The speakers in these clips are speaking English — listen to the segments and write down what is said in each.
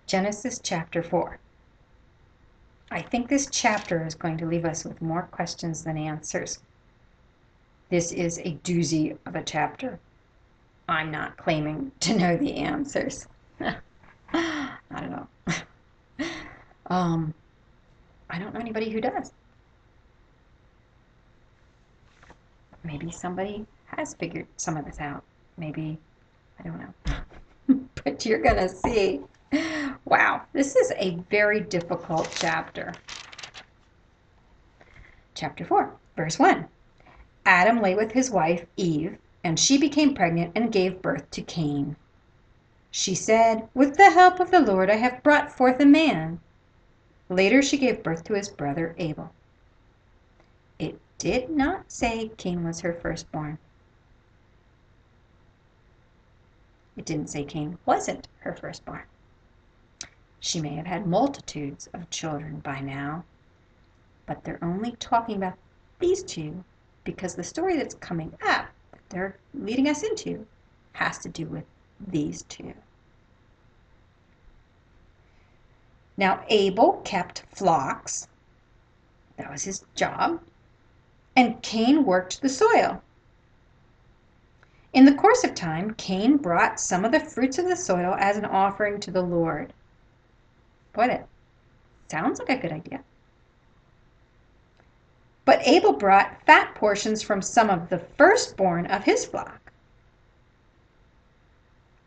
Genesis chapter 4. I think this chapter is going to leave us with more questions than answers. This is a doozy of a chapter. I'm not claiming to know the answers. I don't know. I don't know anybody who does. Maybe somebody has figured some of this out. Maybe, I don't know. But you're going to see. Wow, this is a very difficult chapter. Chapter 4, verse 1. Adam lay with his wife Eve, and she became pregnant and gave birth to Cain. She said, "With the help of the Lord I have brought forth a man." Later she gave birth to his brother Abel. It did not say Cain was her firstborn. It didn't say Cain wasn't her firstborn. She may have had multitudes of children by now, but they're only talking about these two because the story that's coming up, that they're leading us into, has to do with these two. Now Abel kept flocks. That was his job. And Cain worked the soil. In the course of time, Cain brought some of the fruits of the soil as an offering to the Lord. Boy, that sounds like a good idea. But Abel brought fat portions from some of the firstborn of his flock.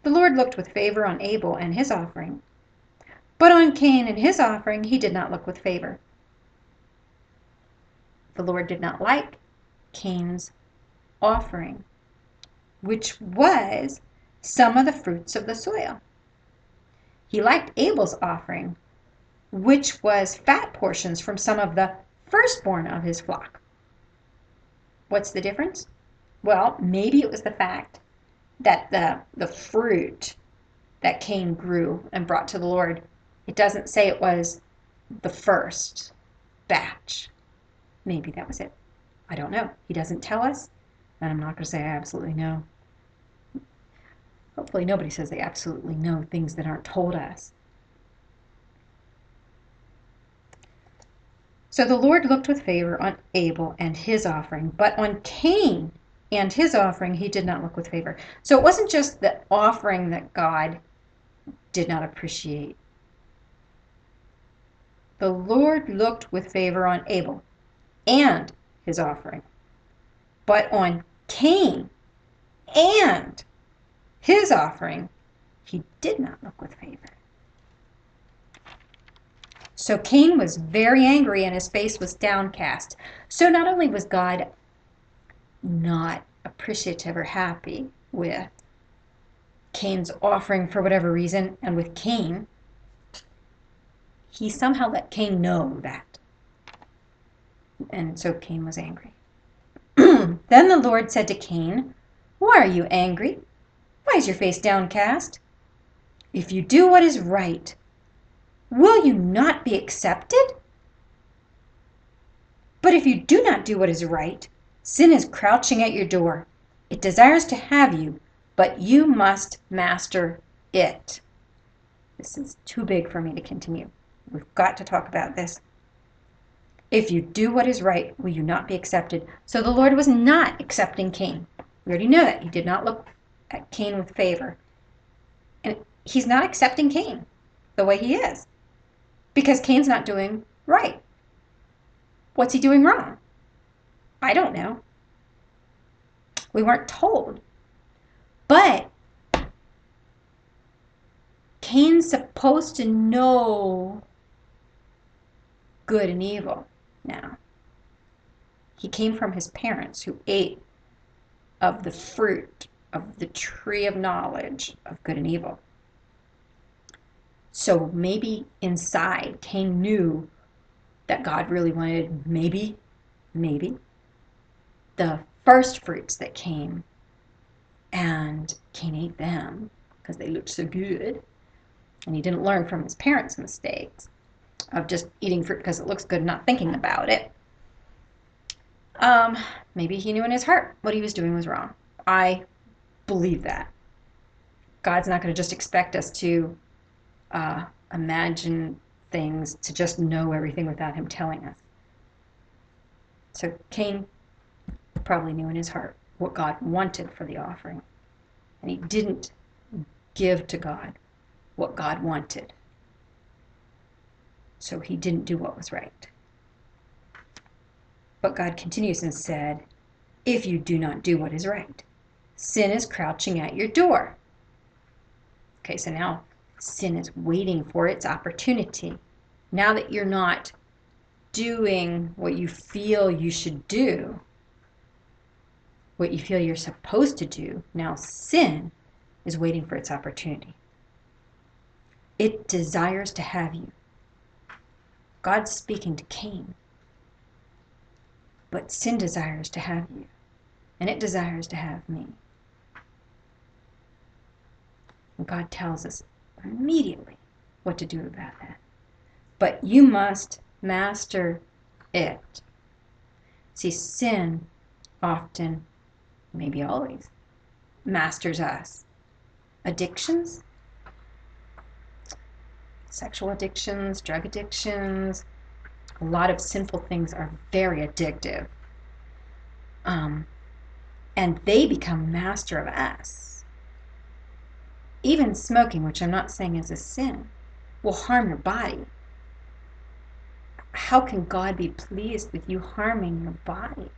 The Lord looked with favor on Abel and his offering, but on Cain and his offering he did not look with favor. The Lord did not like Cain's offering, which was some of the fruits of the soil. He liked Abel's offering, which was fat portions from some of the firstborn of his flock. What's the difference? Well, maybe it was the fact that the fruit that Cain grew and brought to the Lord, it doesn't say it was the first batch. Maybe that was it. I don't know. He doesn't tell us, and I'm not going to say I absolutely know. Hopefully nobody says they absolutely know things that aren't told us. So the Lord looked with favor on Abel and his offering, but on Cain and his offering he did not look with favor. So it wasn't just the offering that God did not appreciate. The Lord looked with favor on Abel and his offering, but on Cain and his offering he did not look with favor. So Cain was very angry and his face was downcast. So not only was God not appreciative or happy with Cain's offering for whatever reason, and with Cain, he somehow let Cain know that. And so Cain was angry. Then the Lord said to Cain, "Why are you angry? Why is your face downcast? If you do what is right, will you not be accepted? But if you do not do what is right, sin is crouching at your door. It desires to have you, but you must master it." This is too big for me to continue. We've got to talk about this. If you do what is right, will you not be accepted? So the Lord was not accepting Cain. We already know that. He did not look at Cain with favor. And he's not accepting Cain the way he is, because Cain's not doing right. What's he doing wrong? I don't know. We weren't told. But Cain's supposed to know good and evil now. He came from his parents who ate of the fruit of the tree of knowledge of good and evil. So maybe inside Cain knew that God really wanted maybe the first fruits that came, and Cain ate them because they looked so good, and he didn't learn from his parents' mistakes of just eating fruit because it looks good and not thinking about it. Maybe he knew in his heart what he was doing was wrong. I believe that. God's not going to just expect us to imagine things, to just know everything without him telling us. So Cain probably knew in his heart what God wanted for the offering, and he didn't give to God what God wanted. So he didn't do what was right. But God continues and said, if you do not do what is right, sin is crouching at your door. Okay, so now sin is waiting for its opportunity. Now that you're not doing what you feel you should do, what you feel you're supposed to do, now sin is waiting for its opportunity. It desires to have you. God's speaking to Cain. But sin desires to have you. And it desires to have me. And God tells us immediately what to do about that. But you must master it. See, sin often, maybe always, masters us. Addictions, sexual addictions, drug addictions, a lot of sinful things are very addictive. And they become master of us. Even smoking, which I'm not saying is a sin, will harm your body. How can God be pleased with you harming your body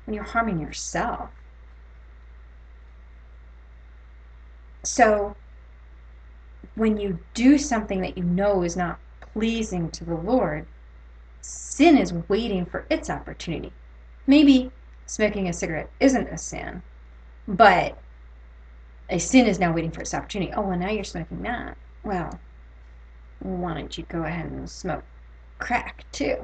when you're harming yourself? So when you do something that you know is not pleasing to the Lord, sin is waiting for its opportunity. Maybe smoking a cigarette isn't a sin, but a sin is now waiting for its opportunity. Oh, well, now you're smoking that. Well, why don't you go ahead and smoke crack too?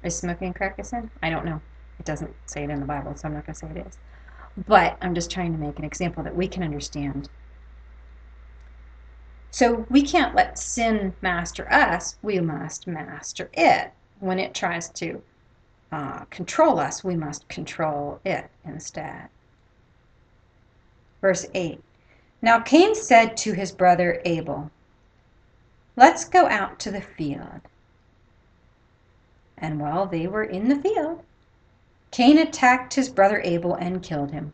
Is smoking crack a sin? I don't know. It doesn't say it in the Bible, so I'm not going to say it is. But I'm just trying to make an example that we can understand. So we can't let sin master us. We must master it. When it tries to control us, we must control it instead. Verse 8. Now Cain said to his brother Abel, let's go out to the field. And while they were in the field, Cain attacked his brother Abel and killed him.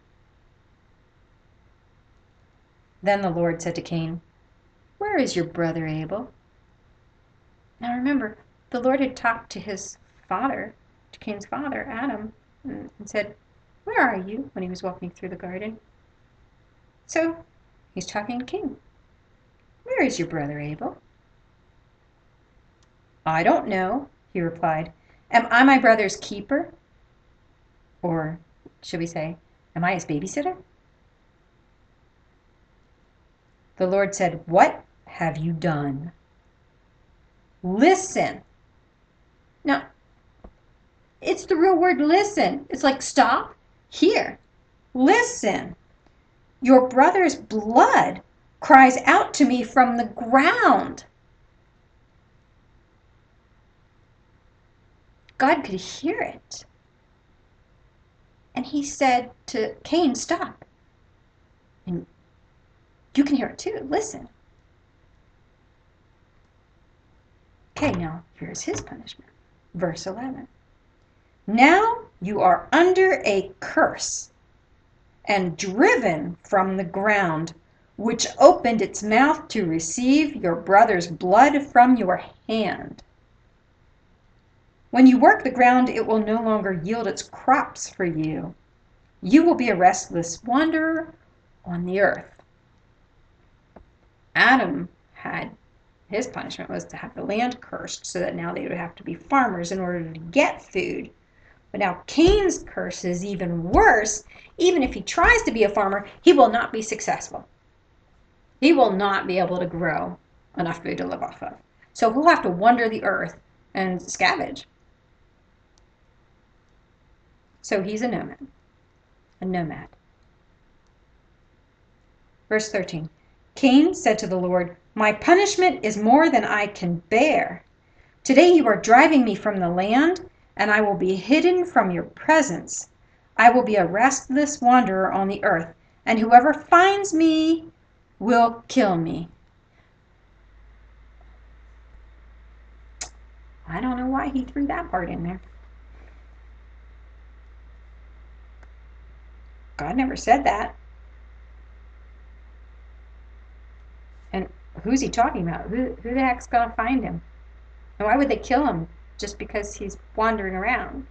Then the Lord said to Cain, where is your brother Abel? Now remember, the Lord had talked to his father, to Cain's father, Adam, and said, where are you? When he was walking through the garden. So he's talking to Cain. Where is your brother Abel? I don't know, he replied. Am I my brother's keeper? Or should we say, am I his babysitter? The Lord said, what have you done? Listen. Now, it's the real word listen. It's like stop, here, listen. Your brother's blood cries out to me from the ground. God could hear it. And he said to Cain, stop. And you can hear it too. Listen. Okay, now here's his punishment. Verse 11. Now you are under a curse and driven from the ground, which opened its mouth to receive your brother's blood from your hand. When you work the ground, it will no longer yield its crops for you. You will be a restless wanderer on the earth. Adam had, his punishment was to have the land cursed, so that now they would have to be farmers in order to get food. But now Cain's curse is even worse. Even if he tries to be a farmer, he will not be successful. He will not be able to grow enough food to live off of. So he'll have to wander the earth and scavenge. So he's a nomad. A nomad. Verse 13. Cain said to the Lord, my punishment is more than I can bear. Today you are driving me from the land, and I will be hidden from your presence. I will be a restless wanderer on the earth, and whoever finds me will kill me. I don't know why he threw that part in there. God never said that. And who's he talking about? Who the heck's going to find him? And why would they kill him just because he's wandering around?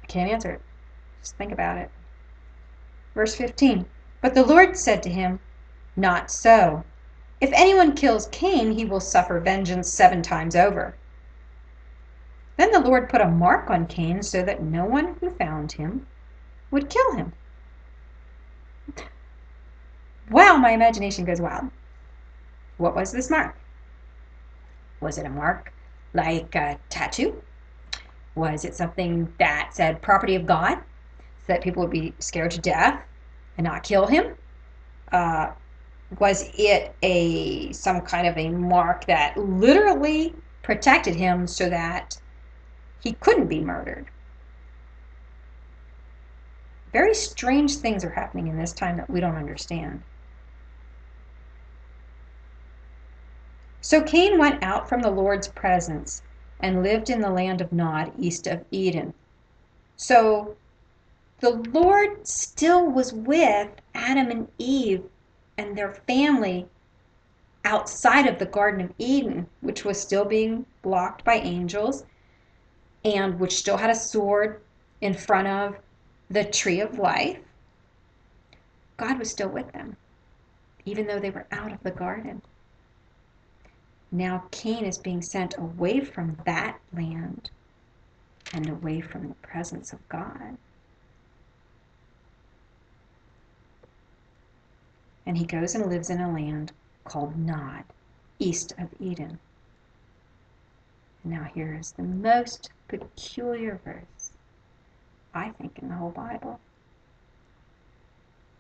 I can't answer it. Just think about it. Verse 15. But the Lord said to him, not so. If anyone kills Cain, he will suffer vengeance 7 times over. Then the Lord put a mark on Cain so that no one who found him would kill him. Wow, my imagination goes wild. What was this mark? Was it a mark like a tattoo? Was it something that said property of God so that people would be scared to death and not kill him? Was it some kind of a mark that literally protected him so that he couldn't be murdered? Very strange things are happening in this time that we don't understand. So Cain went out from the Lord's presence and lived in the land of Nod, east of Eden. So the Lord still was with Adam and Eve and their family outside of the Garden of Eden, which was still being blocked by angels and which still had a sword in front of the tree of life. God was still with them, even though they were out of the garden. Now Cain is being sent away from that land and away from the presence of God. And he goes and lives in a land called Nod, east of Eden. Now here is the most peculiar verse, I think, in the whole Bible.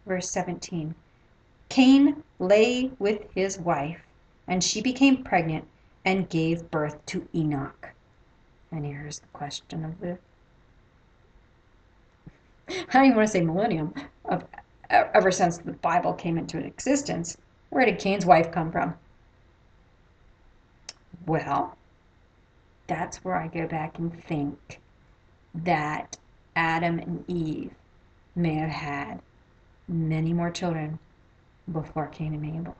Verse 17. Cain lay with his wife, and she became pregnant and gave birth to Enoch. And here's the question of the, I don't even want to say millennium, of ever since the Bible came into existence. Where did Cain's wife come from? Well, that's where I go back and think that Adam and Eve may have had many more children before Cain and Abel.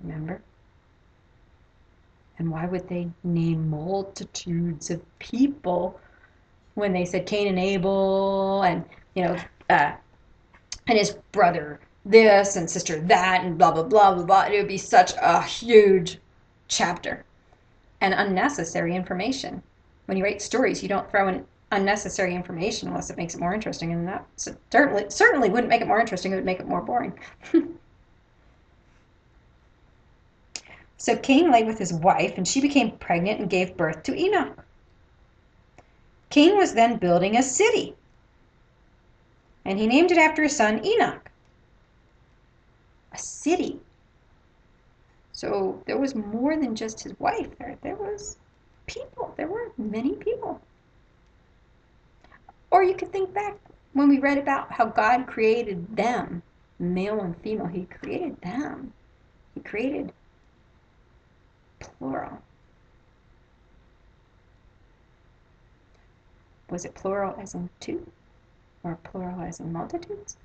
Remember? And why would they name multitudes of people when they said Cain and Abel and, and his brother this and sister that and blah, blah, blah, blah, blah. It would be such a huge chapter and unnecessary information. When you write stories, you don't throw in unnecessary information unless it makes it more interesting, and that certainly wouldn't make it more interesting. It would make it more boring. So Cain lay with his wife, and she became pregnant and gave birth to Enoch. Cain was then building a city, and he named it after his son Enoch. A city. So there was more than just his wife there. There was people. There were many people. Or you could think back when we read about how God created them, male and female. He created them. He created plural. Was it plural as in two? Or plural as in multitudes?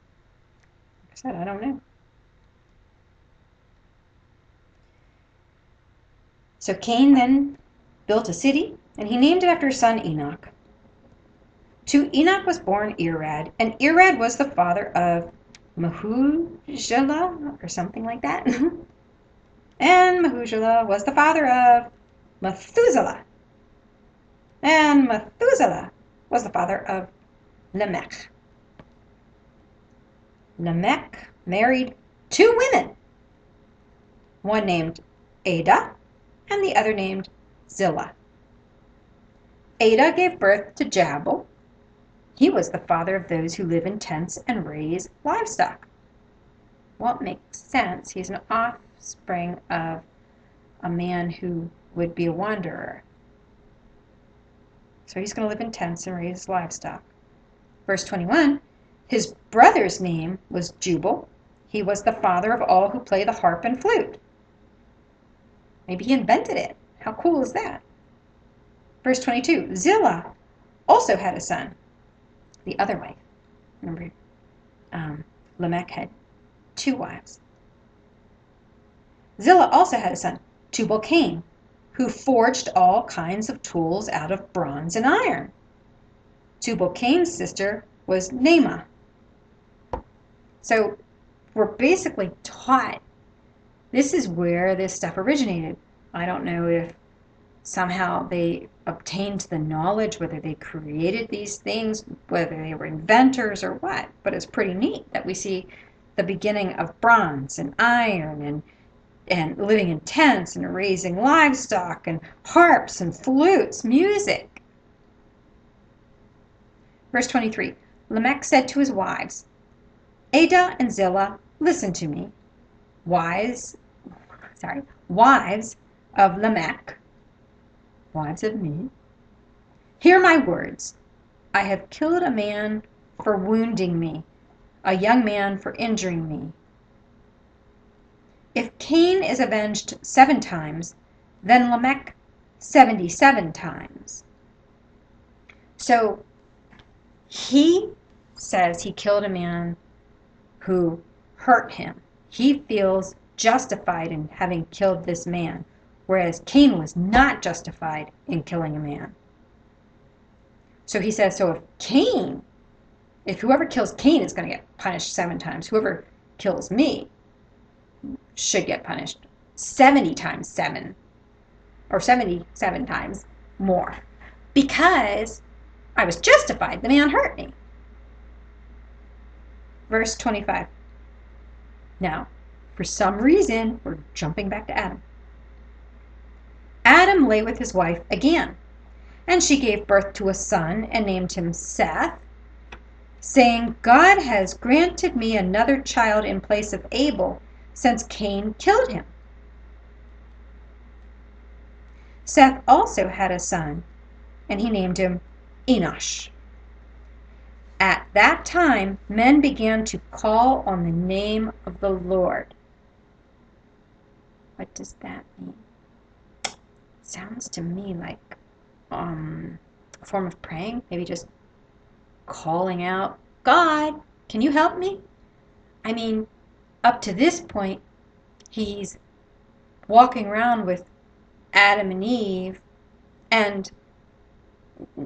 Like I said, I don't know. So Cain then built a city, and he named it after his son Enoch. To Enoch was born Irad, and Irad was the father of Mehujael, or something like that. And Mehujael was the father of Methuselah. And Methuselah was the father of Lamech. Lamech married 2 women, one named Ada and the other named Zillah. Ada gave birth to Jabal. He was the father of those who live in tents and raise livestock. Well, it makes sense. He's an offspring of a man who would be a wanderer. So he's going to live in tents and raise livestock. Verse 21, his brother's name was Jubal. He was the father of all who play the harp and flute. Maybe he invented it. How cool is that? Verse 22, Zillah also had a son, the other wife. Remember, Lamech had 2 wives. Zillah also had a son, Tubal-Cain, who forged all kinds of tools out of bronze and iron. Tubal-Cain's sister was Naamah. So we're basically taught this is where this stuff originated. I don't know if somehow they obtained the knowledge, whether they created these things, whether they were inventors or what, but it's pretty neat that we see the beginning of bronze and iron and living in tents and raising livestock and harps and flutes, music. Verse 23, Lamech said to his wives, Adah and Zillah, listen to me. Wives of Lamech, wives of me, hear my words. I have killed a man for wounding me, a young man for injuring me. If Cain is avenged 7 times, then Lamech 77 times. So he says he killed a man who hurt him. He feels justified in having killed this man, whereas Cain was not justified in killing a man. So he says, so if whoever kills Cain is going to get punished 7 times, whoever kills me should get punished 70 times 7, or 77 times more, because I was justified. The man hurt me. Verse 25. Now, for some reason, we're jumping back to Adam. Adam lay with his wife again, and she gave birth to a son and named him Seth, saying, God has granted me another child in place of Abel, since Cain killed him. Seth also had a son, and he named him Enosh. At that time, men began to call on the name of the Lord. What does that mean? Sounds to me like a form of praying, maybe just calling out, God, can you help me? I mean, up to this point, he's walking around with Adam and Eve, and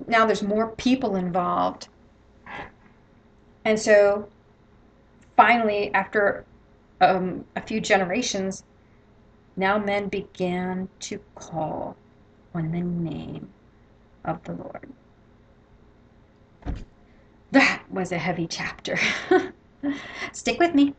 now there's more people involved. And so finally, after a few generations, now men began to call on the name of the Lord. That was a heavy chapter. Stick with me.